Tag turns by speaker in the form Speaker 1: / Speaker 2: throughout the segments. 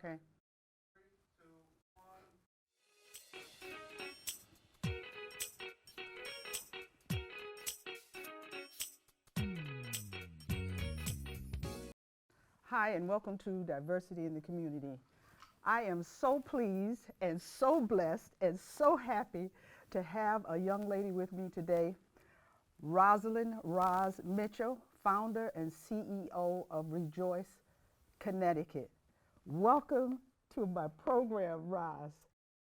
Speaker 1: Okay. Hi, and welcome to Diversity in the Community. I am so pleased and so blessed and so happy to have a young lady with me today, Rosaline Rozz Mitchell, founder and CEO of ReJoyce, Connecticut. Welcome to my program, Rozz.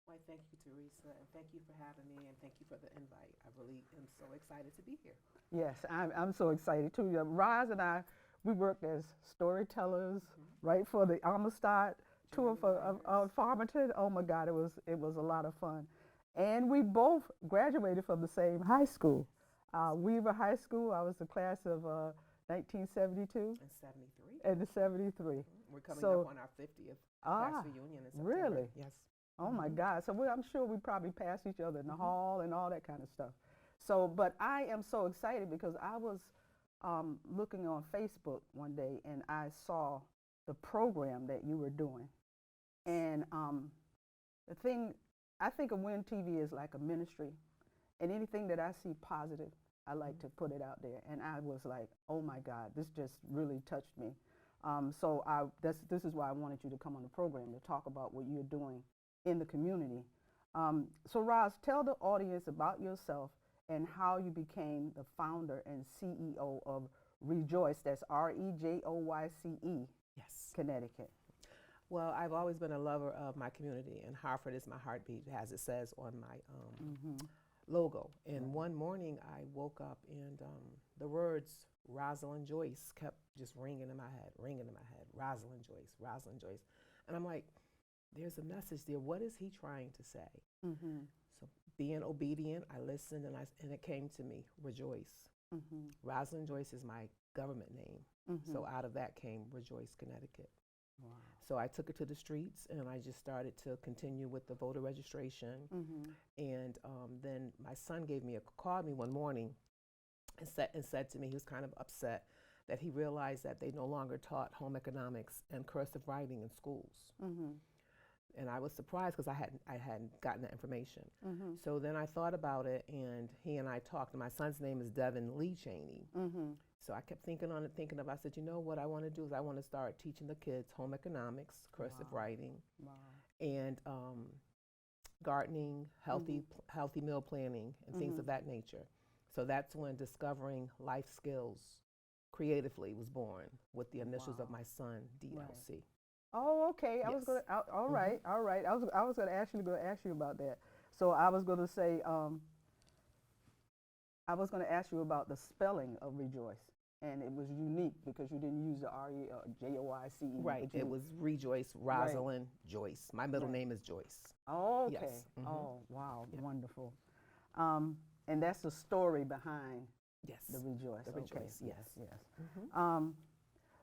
Speaker 2: Why, thank you, Theresa, and thank you for having me, and thank you for the invite. I really am so excited to be here.
Speaker 1: Yes, I'm so excited too. Roz and I, we worked as storytellers, right, for the Amistad tour of Farmington. Oh my God, it was a lot of fun. And we both graduated from the same high school. Weaver High School. I was the class of 1972
Speaker 2: And 73.
Speaker 1: and the 73.
Speaker 2: We're coming
Speaker 1: So,
Speaker 2: up on our 50th class reunion in September.
Speaker 1: really?
Speaker 2: Yes.
Speaker 1: Oh my God. So I'm sure we probably passed each other in the hall and all that kind of stuff. So, but I am so excited because I was looking on Facebook one day and I saw the program that you were doing. And the thing, I think of Win TV is like a ministry. And anything that I see positive, I like to put it out there. And I was like, oh my God, this just really touched me. So this is why I wanted you to come on the program to talk about what you're doing in the community. So Roz, tell the audience about yourself and how you became the founder and CEO of ReJoyce, that's ReJoyce,
Speaker 2: Yes.
Speaker 1: Connecticut.
Speaker 2: Well, I've always been a lover of my community, and Hartford is my heartbeat, as it says on my logo. And one morning I woke up and the words Rosalind Joyce kept just ringing in my head, Rosalind Joyce, Rosalind Joyce. And I'm like, there's a message there. What is he trying to say? So being obedient, I listened and it came to me, ReJoyce. Rosalind Joyce is my government name. So out of that came ReJoyce, Connecticut.
Speaker 1: Wow.
Speaker 2: So I took it to the streets and I just started to continue with the voter registration. And then my son called me one morning and said to me, he was kind of upset that he realized that they no longer taught home economics and cursive writing in schools. And I was surprised because I hadn't gotten that information. So then I thought about it, and he and I talked. And my son's name is Devin Lee Cheney. So I kept thinking on it, I said, you know what I want to do is I want to start teaching the kids home economics, cursive writing, and gardening, healthy meal planning, and things of that nature. So that's when Discovering Life Skills Creatively was born, with the initials of my son, DLC.
Speaker 1: Oh, okay. I was going to. All right. I was going to ask you about that. So I was going to say, I was going to ask you about the spelling of ReJoyce, and it was unique because you didn't use the ReJoyce.
Speaker 2: Right. It was ReJoyce, Rosalind Joyce. My middle name is Joyce.
Speaker 1: Oh, okay.
Speaker 2: Yes.
Speaker 1: Oh, wow. Yep. Wonderful. And that's the story behind the ReJoyce.
Speaker 2: The ReJoyce,
Speaker 1: okay. Yes.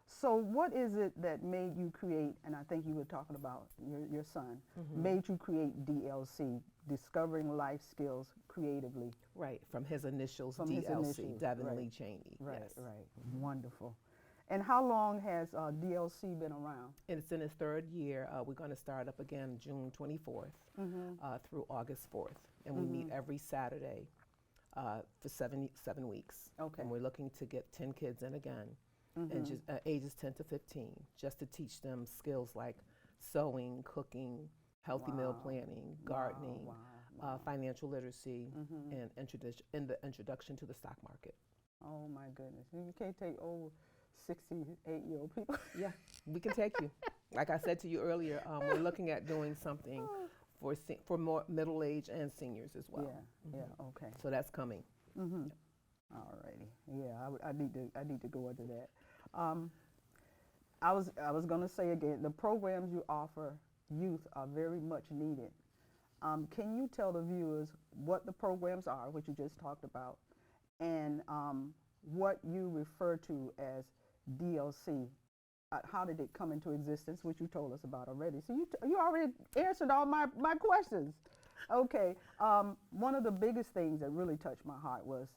Speaker 1: So what is it that made you create, and I think you were talking about your son, made you create DLC, Discovering Life Skills Creatively?
Speaker 2: Right, from his initials, DLC, Devin Lee Cheney.
Speaker 1: Right,
Speaker 2: yes.
Speaker 1: right. Wonderful. And how long has DLC been around?
Speaker 2: It's in its third year. We're going to start up again June 24th through August 4th. And we meet every Saturday for 7 weeks.
Speaker 1: Okay.
Speaker 2: And we're looking to get 10 kids in again. And just ages 10 to 15, just to teach them skills like sewing, cooking, healthy meal planning, gardening, financial literacy, and the introduction to the stock market.
Speaker 1: Oh my goodness. You can't take old 68-year-old people.
Speaker 2: Yeah, we can take you. Like I said to you earlier, we're looking at doing something for more middle age and seniors as well.
Speaker 1: Yeah, okay.
Speaker 2: So that's coming.
Speaker 1: All righty. Yeah, I need to go into that. I was going to say again, the programs you offer youth are very much needed. Can you tell the viewers what the programs are, which you just talked about, and what you refer to as DLC? How did it come into existence, which you told us about already? So you already answered all my questions. Okay. One of the biggest things that really touched my heart was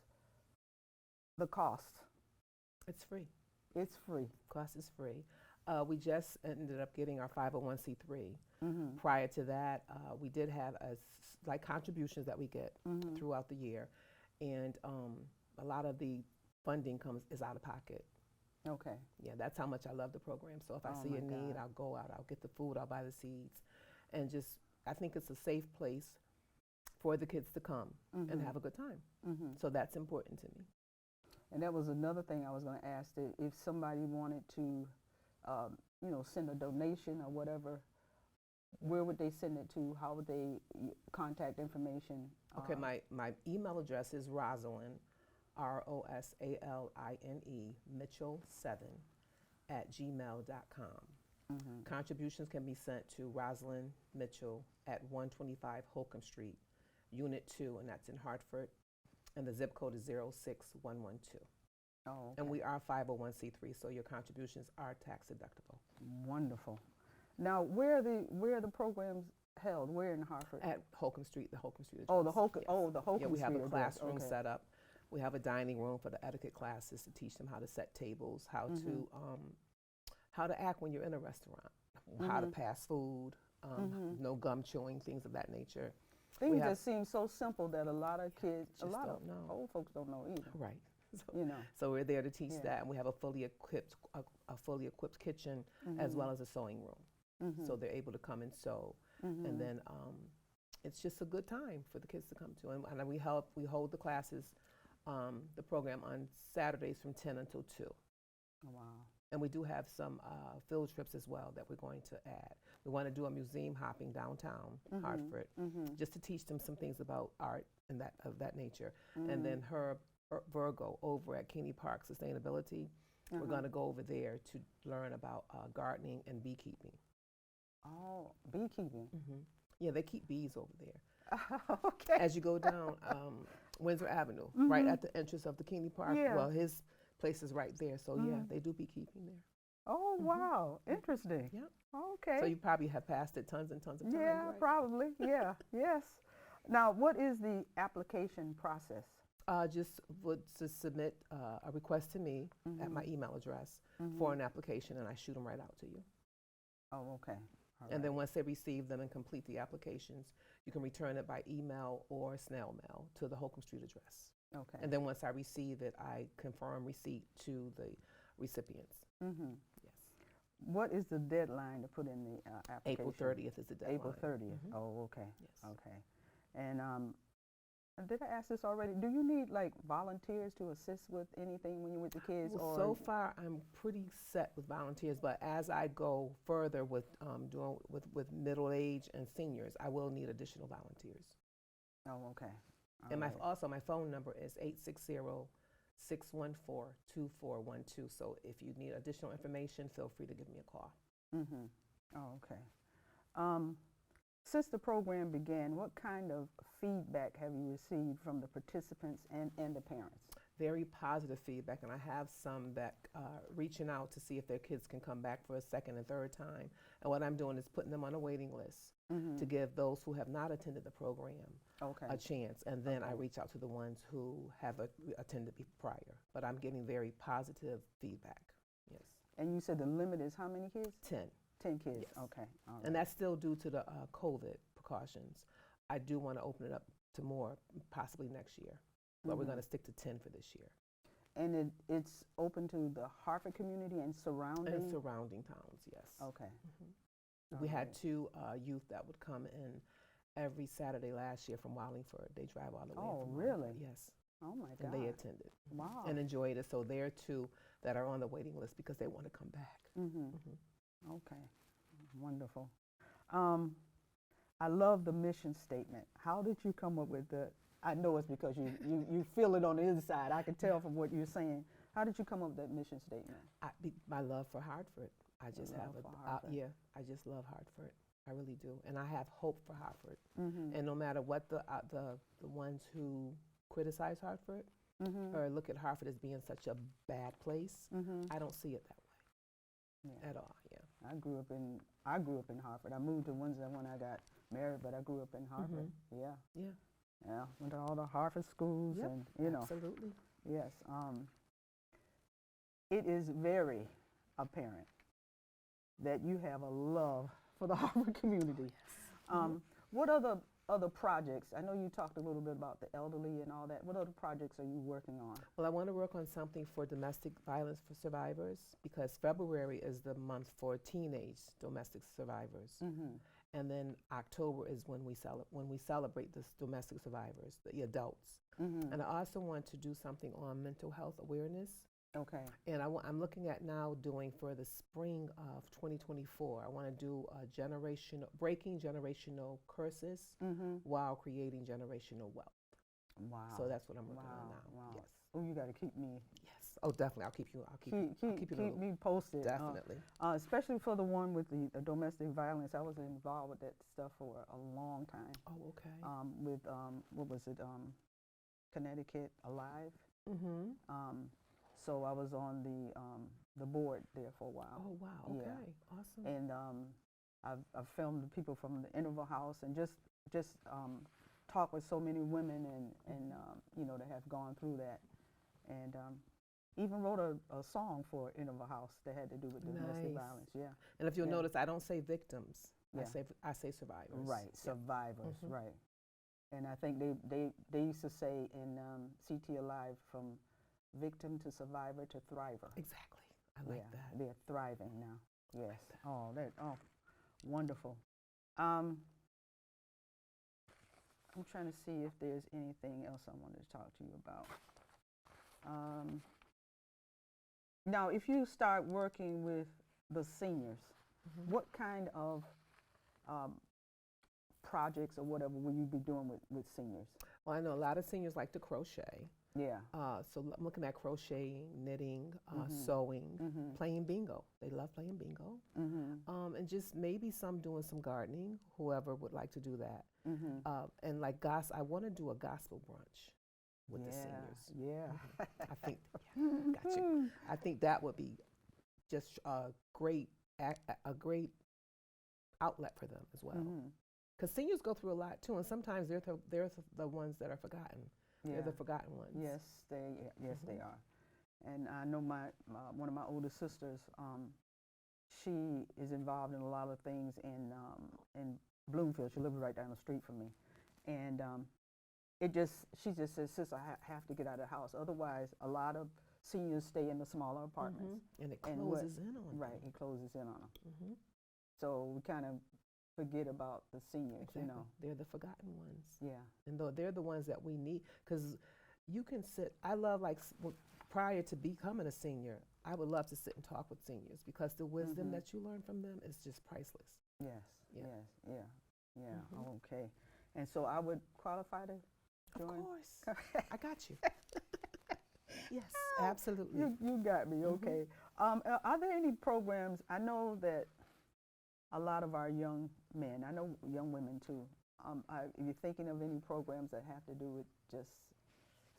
Speaker 1: the cost.
Speaker 2: It's free.
Speaker 1: It's free.
Speaker 2: Cost is free. We just ended up getting our 501c3.
Speaker 1: Mm-hmm.
Speaker 2: Prior to that, we did have like contributions that we get
Speaker 1: Mm-hmm.
Speaker 2: throughout the year, and a lot of the funding is out of pocket.
Speaker 1: Okay.
Speaker 2: Yeah, that's how much I love the program. So if I
Speaker 1: Oh
Speaker 2: see
Speaker 1: my
Speaker 2: a need,
Speaker 1: God.
Speaker 2: I'll go out, I'll get the food, I'll buy the seeds, and I think it's a safe place for the kids to come and
Speaker 1: Mm-hmm.
Speaker 2: have a good time.
Speaker 1: Mm-hmm.
Speaker 2: So that's important to me.
Speaker 1: And that was another thing I was going to ask, that if somebody wanted to, send a donation or whatever, where would they send it to? How would they contact information?
Speaker 2: Okay, my email address is Rosaline, Rosaline, Mitchell7 @gmail.com.
Speaker 1: Mm-hmm.
Speaker 2: Contributions can be sent to Rosalind Mitchell at 125 Holcomb Street, Unit 2, and that's in Hartford, and the zip code is 06112.
Speaker 1: Oh, okay.
Speaker 2: And we are 501c3, so your contributions are tax deductible.
Speaker 1: Wonderful. Now, where are the programs held? Where in Hartford?
Speaker 2: At Holcomb Street, the Holcomb Street address.
Speaker 1: Oh, the Holcomb.
Speaker 2: Yes.
Speaker 1: Oh, the Holcomb
Speaker 2: Yeah, we have
Speaker 1: Street
Speaker 2: a
Speaker 1: address.
Speaker 2: classroom
Speaker 1: Okay.
Speaker 2: set up. We have a dining room for the etiquette classes to teach them how to set tables,
Speaker 1: Mm-hmm.
Speaker 2: how to act when you're in a restaurant, how to
Speaker 1: Mm-hmm.
Speaker 2: pass food,
Speaker 1: Mm-hmm.
Speaker 2: no gum chewing, things of that nature.
Speaker 1: Things
Speaker 2: have-
Speaker 1: just seem so simple that a lot of kids, a
Speaker 2: Just
Speaker 1: lot of
Speaker 2: don't know.
Speaker 1: old folks don't know either.
Speaker 2: Right. So we're there to teach
Speaker 1: Yeah.
Speaker 2: that, and we have a fully equipped kitchen as well as a sewing room.
Speaker 1: Mm-hmm.
Speaker 2: So they're able to come and sew,
Speaker 1: Mm-hmm.
Speaker 2: and then it's just a good time for the kids to come to. And we hold the classes, the program on Saturdays from 10 until 2.
Speaker 1: Oh, wow.
Speaker 2: And we do have some field trips as well that we're going to add. We want to do a museum hopping downtown
Speaker 1: Mm-hmm.
Speaker 2: Hartford,
Speaker 1: Mm-hmm.
Speaker 2: just to teach them some things about art and of that nature.
Speaker 1: Mm-hmm.
Speaker 2: And then Virgo over at Keeney Park Sustainability, we're going to go over there to learn about gardening and beekeeping.
Speaker 1: Oh, beekeeping.
Speaker 2: Mm-hmm. Yeah, they keep bees over there.
Speaker 1: Okay.
Speaker 2: As you go down Windsor Avenue,
Speaker 1: Mhm.
Speaker 2: right at the entrance of the Keeney Park.
Speaker 1: Yeah.
Speaker 2: Well, his place is right there. So yeah,
Speaker 1: Mhm.
Speaker 2: they do beekeeping there.
Speaker 1: Oh,
Speaker 2: Mhm.
Speaker 1: wow. Interesting.
Speaker 2: Yep.
Speaker 1: Okay.
Speaker 2: So you probably have passed it tons and tons of times,
Speaker 1: Yeah,
Speaker 2: right?
Speaker 1: probably. Yeah. Yes. Now, what is the application process?
Speaker 2: Just would to submit a request to me at my email address for an application, and I shoot them right out to you.
Speaker 1: Oh, okay. All
Speaker 2: And then
Speaker 1: right.
Speaker 2: once they receive them and complete the applications, you can return it by email or snail mail to the Holcomb Street address.
Speaker 1: Okay.
Speaker 2: And then once I receive it, I confirm receipt to the recipients.
Speaker 1: Mm-hmm.
Speaker 2: Yes.
Speaker 1: What is the deadline to put in the application?
Speaker 2: April 30th is the deadline.
Speaker 1: April 30th.
Speaker 2: Mhm.
Speaker 1: Oh, okay.
Speaker 2: Yes.
Speaker 1: Okay. And did I ask this already? Do you need like volunteers to assist with anything when you're with the kids?
Speaker 2: Well,
Speaker 1: or
Speaker 2: so far I'm pretty set with volunteers, but as I go further with doing with middle age and seniors, I will need additional volunteers.
Speaker 1: Oh, okay. All
Speaker 2: And
Speaker 1: right.
Speaker 2: also my phone number is 860-614-2412. So if you need additional information, feel free to give me a call.
Speaker 1: Mm-hmm. Oh, okay. Since the program began, what kind of feedback have you received from the participants and the parents?
Speaker 2: Very positive feedback, and I have some that reaching out to see if their kids can come back for a second and third time. And what I'm doing is putting them on a waiting list to give those who have not attended the program
Speaker 1: Okay.
Speaker 2: a chance, and then I
Speaker 1: Okay.
Speaker 2: reach out to the ones who have attended prior. But I'm getting very positive feedback. Yes.
Speaker 1: And you said the limit is how many kids?
Speaker 2: 10.
Speaker 1: 10 kids.
Speaker 2: Yes.
Speaker 1: Okay. All right.
Speaker 2: And that's still due to the COVID precautions. I do want to open it up to more, possibly next year, but we're
Speaker 1: Mhm.
Speaker 2: going to stick to 10 for this year.
Speaker 1: And it's open to the Hartford community and surrounding?
Speaker 2: And surrounding towns, yes.
Speaker 1: Okay.
Speaker 2: We
Speaker 1: All
Speaker 2: had
Speaker 1: right.
Speaker 2: 2 youth that would come in every Saturday last year from Wallingford. They drive all the way in
Speaker 1: Oh,
Speaker 2: from
Speaker 1: really?
Speaker 2: Wallingford, yes.
Speaker 1: Oh, my
Speaker 2: And
Speaker 1: God.
Speaker 2: they attended
Speaker 1: Wow.
Speaker 2: and enjoyed it. So there are 2 that are on the waiting list because they want to come back.
Speaker 1: Mm-hmm.
Speaker 2: Mhm.
Speaker 1: Okay. Wonderful. I love the mission statement. How did you come up with the, I know it's because you feel it on the inside. I can tell from what you're saying. How did you come up with that mission statement?
Speaker 2: My love for Hartford. I just
Speaker 1: love
Speaker 2: have
Speaker 1: for Hartford.
Speaker 2: yeah, I just love Hartford. I really do. And I have hope for Hartford.
Speaker 1: Mm-hmm.
Speaker 2: And no matter what the ones who criticize Hartford
Speaker 1: Mm-hmm.
Speaker 2: or look at Hartford as being such a bad place,
Speaker 1: Mm-hmm.
Speaker 2: I don't see it that way
Speaker 1: Yeah.
Speaker 2: at all. Yeah.
Speaker 1: I grew up in Hartford. I moved to Windsor when I got married, but I grew up in Hartford. Yeah.
Speaker 2: Yeah.
Speaker 1: Yeah. Went to all the Hartford schools
Speaker 2: Yep,
Speaker 1: and, you know.
Speaker 2: Absolutely.
Speaker 1: Yes. It is very apparent that you have a love for the Harvard community. What other projects? I know you talked a little bit about the elderly and all that. What other projects are you working on?
Speaker 2: Well, I want to work on something for domestic violence for survivors, because February is the month for teenage domestic survivors. And then October is when we celebrate the domestic survivors, the adults. And I also want to do something on mental health awareness.
Speaker 1: Okay.
Speaker 2: And I'm looking at now doing for the spring of 2024. I want to do breaking generational curses while creating generational wealth.
Speaker 1: Wow.
Speaker 2: So that's what I'm working on now.
Speaker 1: Wow.
Speaker 2: Yes.
Speaker 1: Oh, you got to keep me.
Speaker 2: Yes. Oh, definitely. I'll keep you
Speaker 1: Keep me posted.
Speaker 2: Definitely.
Speaker 1: Especially for the one with the domestic violence. I was involved with that stuff for a long time.
Speaker 2: Oh, okay.
Speaker 1: With what was it? Connecticut Alive. So I was on the board there for a while.
Speaker 2: Oh, wow. Okay.
Speaker 1: Yeah.
Speaker 2: Awesome.
Speaker 1: And I've filmed the people from the interval house and just talked with so many women and you know, that have gone through that, and even wrote a song for interval house that had to do with domestic violence. Yeah.
Speaker 2: And if you'll notice, I don't say victims.
Speaker 1: Yeah.
Speaker 2: I say survivors.
Speaker 1: Right. Survivors. Right. And I think they used to say in CT Alive, from victim to survivor to thriver.
Speaker 2: Exactly. I like that.
Speaker 1: They're thriving now. Yes.
Speaker 2: Like
Speaker 1: Wonderful. I'm trying to see if there's anything else I wanted to talk to you about. Now, if you start working with the seniors, what kind of projects or whatever will you be doing with seniors?
Speaker 2: Well, I know a lot of seniors like to crochet.
Speaker 1: Yeah.
Speaker 2: So I'm looking at crocheting, knitting, sewing, playing bingo. They love playing bingo. And just maybe some doing some gardening, whoever would like to do that. And like I want to do a gospel brunch with the seniors.
Speaker 1: Yeah.
Speaker 2: I think, got you. I think that would be just a great outlet for them as well. Because seniors go through a lot too, and sometimes they're the ones that are forgotten.
Speaker 1: Yeah.
Speaker 2: They're the forgotten ones.
Speaker 1: Yes, they are. And I know one of my older sisters. She is involved in a lot of things in Bloomfield. She lives right down the street from me, and she just says, "Sis, I have to get out of the house. Otherwise, a lot of seniors stay in the smaller apartments,
Speaker 2: and it closes in on them."
Speaker 1: Right, it closes in on them. So we kind of forget about the seniors.
Speaker 2: Exactly.
Speaker 1: You know,
Speaker 2: they're the forgotten ones.
Speaker 1: Yeah.
Speaker 2: And they're the ones that we need, because you can sit. I love, like, prior to becoming a senior, I would love to sit and talk with seniors, because the wisdom that you learn from them is just priceless.
Speaker 1: Yes.
Speaker 2: Yeah.
Speaker 1: Yes. Yeah. Okay. And so I would qualify to join?
Speaker 2: Of course. I got you. Yes, absolutely.
Speaker 1: You got me. Okay. Are there any programs? I know that a lot of our young men, I know young women too, are you thinking of any programs that have to do with just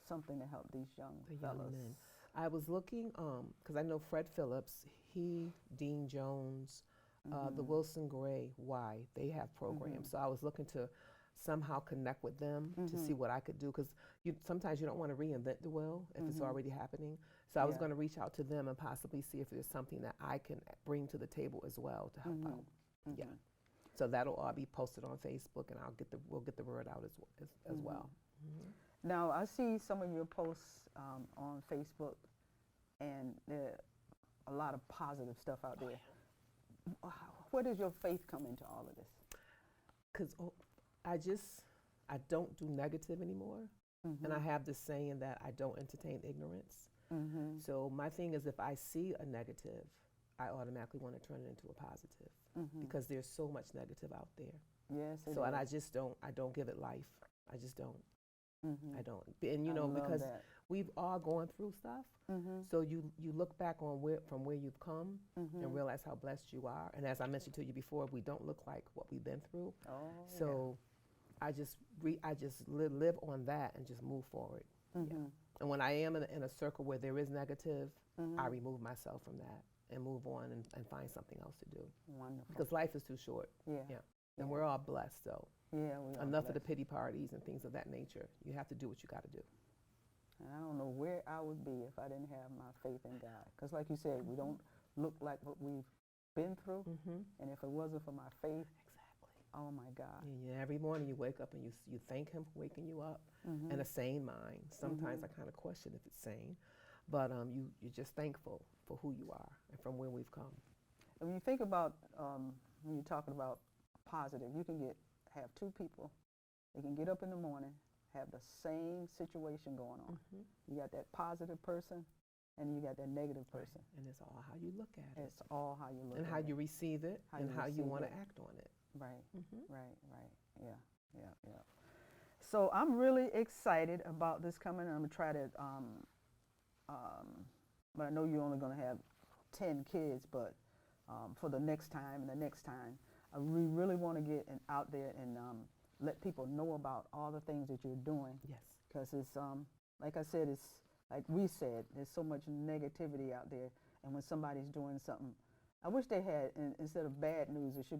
Speaker 1: something to help these young fellas?
Speaker 2: Men. I was looking, because I know Fred Phillips, Dean Jones, the Wilson Gray, they have programs. So I was looking to somehow connect with them to see what I could do, because sometimes you don't want to reinvent the wheel if it's already happening. So I was going to reach out to them and possibly see if there's something that I can bring to the table as well to help out. Yeah. So that'll all be posted on Facebook, and we'll get the word out as well.
Speaker 1: Now, I see some of your posts on Facebook, and there are a lot of positive stuff out there. Where does your faith come into all of this?
Speaker 2: Because I don't do negative anymore. And I have this saying that I don't entertain ignorance. So my thing is, if I see a negative, I automatically want to turn it into a positive, because there's so much negative out there.
Speaker 1: Yes, it
Speaker 2: so
Speaker 1: is.
Speaker 2: And I don't give it life. I just don't. I don't. And you know, because we've all gone through stuff. So you look back on from where you've come and realize how blessed you are. And as I mentioned to you before, we don't look like what we've been through. So I just live on that and just move forward. And when I am in a circle where there is negative, I remove myself from that and move on and find something else to do.
Speaker 1: Wonderful.
Speaker 2: Because life is too short. And we're all blessed, though.
Speaker 1: Yeah, we are
Speaker 2: Enough
Speaker 1: blessed.
Speaker 2: of the pity parties and things of that nature. You have to do what you got to do.
Speaker 1: And I don't know where I would be if I didn't have my faith in God. Because like you said, we don't look like what we've been through, and if it wasn't for my faith, oh my God.
Speaker 2: Yeah, every morning you wake up and you thank him for waking you up in a sane mind. Sometimes I kind of question if it's sane, but you're just thankful for who you are and from where we've come.
Speaker 1: And when you think about, when you're talking about positive, you can have two people, they can get up in the morning, have the same situation going on. You got that positive person, and you got that negative person.
Speaker 2: And it's all how you look at it.
Speaker 1: It's all how you look
Speaker 2: and
Speaker 1: at
Speaker 2: how
Speaker 1: it.
Speaker 2: you receive it, and how you want to act on it.
Speaker 1: Right, right. Yeah. So I'm really excited about this coming. I'm going to try to, but I know you're only going to have 10 kids, but for the next time and the next time, we really want to get out there and let people know about all the things that you're doing.
Speaker 2: Yes.
Speaker 1: Because it's, like I said, it's like we said, there's so much negativity out there. And when somebody's doing something, I wish they had, instead of bad news, it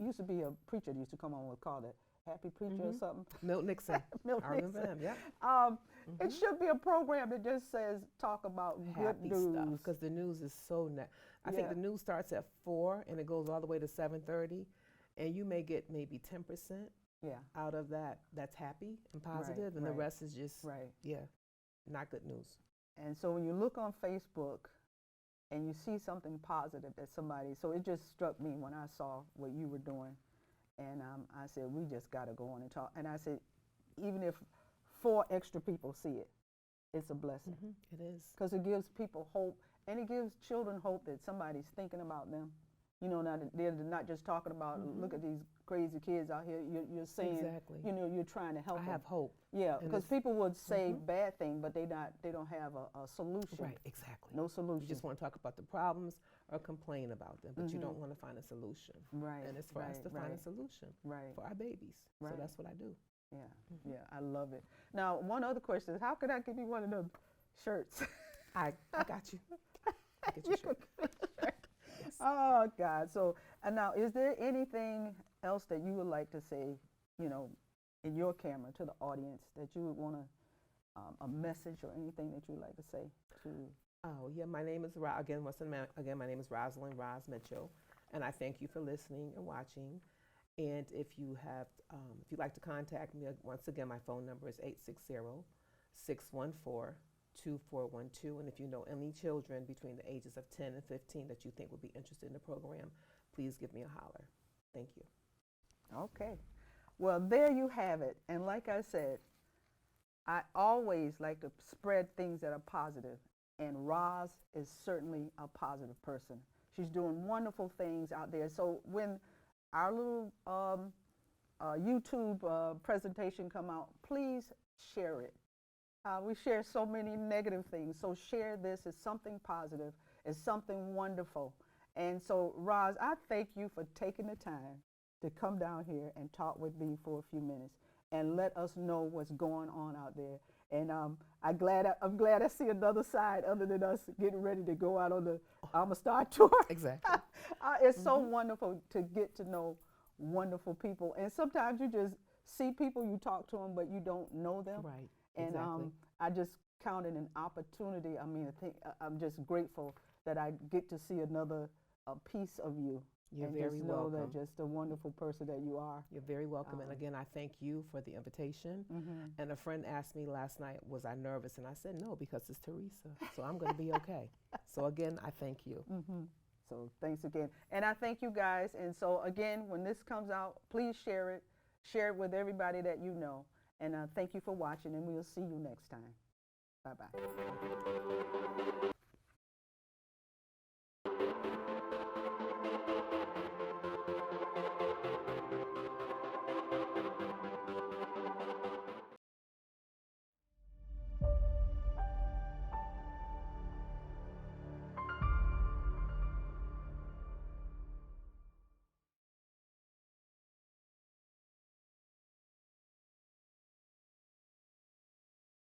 Speaker 1: used to be a preacher that used to come on and call it Happy Preacher or something.
Speaker 2: Milt Nixon. I remember him, yeah.
Speaker 1: It should be a program that just says, talk about
Speaker 2: happy
Speaker 1: good news.
Speaker 2: Stuff, because the news is so, I think the news starts at 4 and it goes all the way to 7:30, and you may get maybe 10% out of that that's happy and positive, and the rest is just, not good news.
Speaker 1: And so when you look on Facebook and you see something positive that somebody, so it just struck me when I saw what you were doing. And I said, we just got to go on and talk. And I said, even if 4 extra people see it, it's a blessing.
Speaker 2: It is.
Speaker 1: Because it gives people hope, and it gives children hope that somebody's thinking about them. You know, they're not just talking about, look at these crazy kids out here. You're saying, you know, you're trying to help them.
Speaker 2: I have hope.
Speaker 1: Yeah, because people would say bad thing, but they don't have a solution.
Speaker 2: Right, exactly.
Speaker 1: No solution.
Speaker 2: You just want to talk about the problems or complain about them, but you don't want to find a solution.
Speaker 1: Right.
Speaker 2: And it's for us to find a solution for our babies. So that's what I do.
Speaker 1: Yeah, I love it. Now, one other question is, how can I give you one of them shirts?
Speaker 2: I got you. I get your shirt.
Speaker 1: Yes. Oh, God. So, and now, is there anything else that you would like to say, you know, in your camera to the audience that you would want to, a message or anything that you would like to say to?
Speaker 2: Oh, yeah, my name is, again, my name is Rosaline Rozz Mitchell, and I thank you for listening and watching. And if you have, if you'd like to contact me, once again, my phone number is 860-614-2412. And if you know any children between the ages of 10 and 15 that you think would be interested in the program, please give me a holler. Thank you.
Speaker 1: Okay. Well, there you have it. And like I said, I always like to spread things that are positive. And Rozz is certainly a positive person. She's doing wonderful things out there. So when our little YouTube presentation come out, please share it. We share so many negative things, so share this as something positive, as something wonderful. And so, Rozz, I thank you for taking the time to come down here and talk with me for a few minutes and let us know what's going on out there. And I'm glad I see another side other than us getting ready to go out on the Star tour.
Speaker 2: Exactly.
Speaker 1: It's so wonderful to get to know wonderful people. And sometimes you just see people, you talk to them, but you don't know them.
Speaker 2: Right.
Speaker 1: And
Speaker 2: exactly.
Speaker 1: I just count it an opportunity. I mean, I'm just grateful that I get to see another piece of you.
Speaker 2: You're
Speaker 1: and
Speaker 2: very
Speaker 1: just know
Speaker 2: welcome.
Speaker 1: that just a wonderful person that you are.
Speaker 2: You're very welcome. And again, I thank you for the invitation. And a friend asked me last night, was I nervous? And I said, no, because it's Theresa. So I'm going to be okay. So again, I thank you.
Speaker 1: So thanks again. And I thank you guys. And so again, when this comes out, please share it. Share it with everybody that you know. And thank you for watching, and we'll see you next time. Bye-bye.